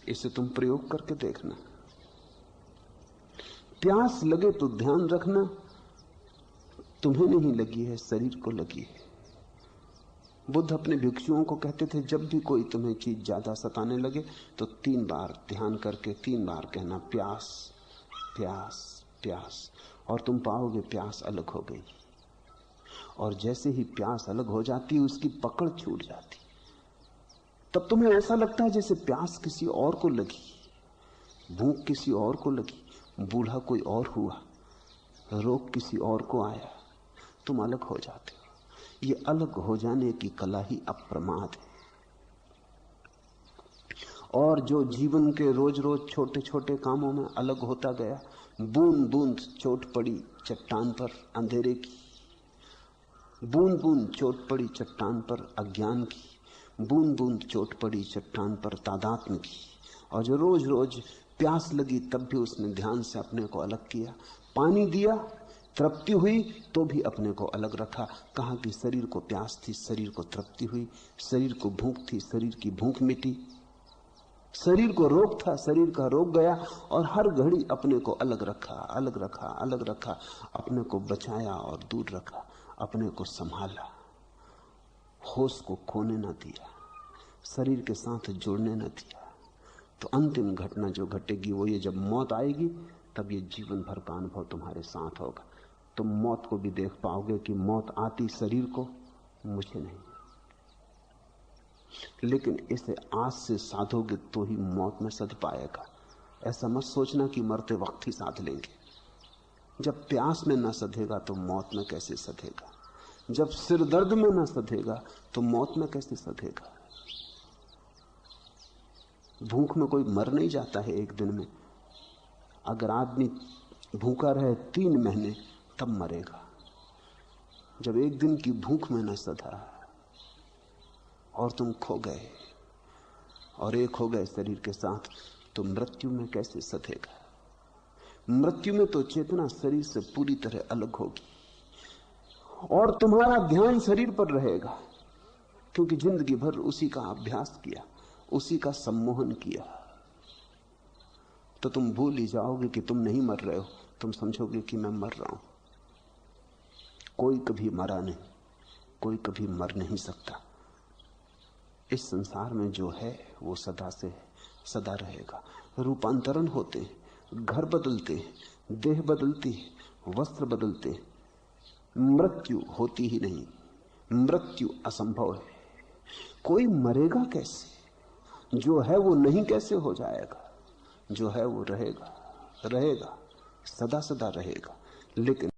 इसे तुम प्रयोग करके देखना। प्यास लगे तो ध्यान रखना तुम्हें नहीं लगी है, शरीर को लगी है। बुद्ध अपने भिक्षुओं को कहते थे, जब भी कोई तुम्हें चीज ज्यादा सताने लगे तो 3 बार ध्यान करके 3 बार कहना प्यास प्यास प्यास, और तुम पाओगे प्यास अलग हो गई। और जैसे ही प्यास अलग हो जाती, उसकी पकड़ छूट जाती, तब तुम्हें ऐसा लगता है जैसे प्यास किसी और को लगी, भूख किसी और को लगी, बूढ़ा कोई और हुआ, रोग किसी और को आया, तुम अलग हो जाते हो। ये अलग हो जाने की कला ही अप्रमाद है। और जो जीवन के रोज रोज छोटे छोटे कामों में अलग होता गया, बूंद बूंद चोट पड़ी चट्टान पर अंधेरे की, बूंद बूंद चोट पड़ी चट्टान पर अज्ञान की, बूंद बूंद चोट पड़ी चट्टान पर तादात्म्य की। और जो रोज रोज प्यास लगी तब भी उसने ध्यान से अपने को अलग किया, पानी दिया, तृप्ति हुई तो भी अपने को अलग रखा। कहा कि शरीर को प्यास थी, शरीर को तृप्ति हुई, शरीर को भूख थी, शरीर की भूख मिटी, शरीर को रोग था, शरीर का रोग गया, और हर घड़ी अपने को अलग रखा, अलग रखा, अलग रखा, अपने को बचाया और दूर रखा, अपने को संभाला, होश को खोने न दिया, शरीर के साथ जुड़ने न दिया। तो अंतिम घटना जो घटेगी वो ये, जब मौत आएगी तब ये जीवन भर का अनुभव तुम्हारे साथ होगा। तुम मौत को भी देख पाओगे कि मौत आती शरीर को, मुझे नहीं, लेकिन इसे आज से साधोगे तो ही मौत में सध पाएगा। ऐसा मत सोचना कि मरते वक्त ही साध लेंगे। जब प्यास में न सधेगा तो मौत में कैसे सधेगा? जब सिर दर्द में न सधेगा तो मौत में कैसे सधेगा? भूख में कोई मर नहीं जाता है एक दिन में। अगर आदमी भूखा रहे 3 महीने तब मरेगा। जब एक दिन की भूख में न सधा और तुम खो गए और एक हो गए शरीर के साथ, तो मृत्यु में कैसे सधेगा? मृत्यु में तो चेतना शरीर से पूरी तरह अलग होगी और तुम्हारा ध्यान शरीर पर रहेगा, क्योंकि जिंदगी भर उसी का अभ्यास किया, उसी का सम्मोहन किया। तो तुम भूल ही जाओगे कि तुम नहीं मर रहे हो, तुम समझोगे कि मैं मर रहा हूं। कोई कभी मरा नहीं, कोई कभी मर नहीं सकता। इस संसार में जो है वो सदा से है, सदा रहेगा। रूपांतरण होते हैं, घर बदलते हैं, देह बदलती है, वस्त्र बदलते हैं, मृत्यु होती ही नहीं। मृत्यु असंभव है। कोई मरेगा कैसे? जो है वो नहीं कैसे हो जाएगा? जो है वो रहेगा, रहेगा, सदा सदा रहेगा। लेकिन